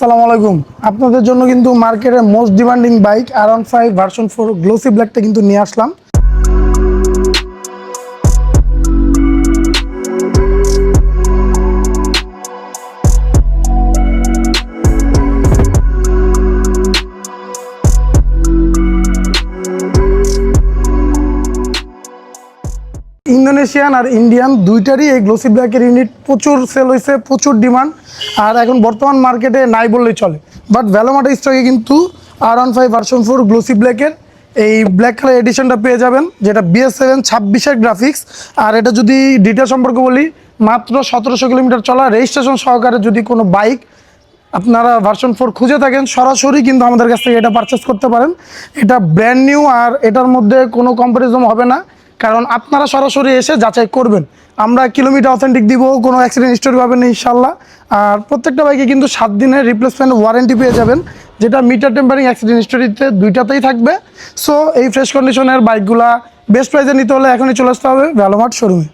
আসসালামু আলাইকুম। আপনাদের জন্য কিন্তু মার্কেটের most demanding bike R15 version 4 glossy ব্ল্যাকটা কিন্তু নিয়ে আসলাম। ইন্দোনেশিয়ান আর ইন্ডিয়ান দুইটারই এই গ্লোসি ব্ল্যাকের ইউনিট প্রচুর সেল হয়েছে, প্রচুর ডিমান্ড। আর এখন বর্তমান মার্কেটে নাই বললেই চলে, বাট ভ্যালোমার্টের স্টকে কিন্তু R15 ভার্সন 4 গ্লোসি ব্ল্যাকের এই ব্ল্যাক কালার এডিশনটা পেয়ে যাবেন, যেটা BS7 26-এর গ্রাফিক্স। আর এটা যদি ডিটেল সম্পর্কে বলি, মাত্র 1700 কিলোমিটার চলা রেজিস্ট্রেশন সহকারে যদি কোনো বাইক আপনারা ভার্সন 4 খুঁজে থাকেন, সরাসরি কিন্তু আমাদের কাছ থেকে এটা পারচেস করতে পারেন। এটা ব্র্যান্ড নিউ, আর এটার মধ্যে কোনো কম্পারিজন হবে না, কারণ আপনারা সরাসরি এসে যাচাই করবেন। আমরা কিলোমিটার অথেন্টিক দিব, কোনো অ্যাক্সিডেন্ট হিস্টোরি পাবেন না ইনশাল্লাহ। আর প্রত্যেকটা বাইকে কিন্তু 7 দিনের রিপ্লেসমেন্ট ওয়ারেন্টি পেয়ে যাবেন, যেটা মিটার টেম্পারিং অ্যাক্সিডেন্ট হিস্টোরিতে দুইটাতেই থাকবে। সো এই ফ্রেশ কন্ডিশনের বাইকগুলা বেস্ট প্রাইসে নিতে হলে এখনই চলে আসতে হবে ভ্যালোমার্ট শোরুমে।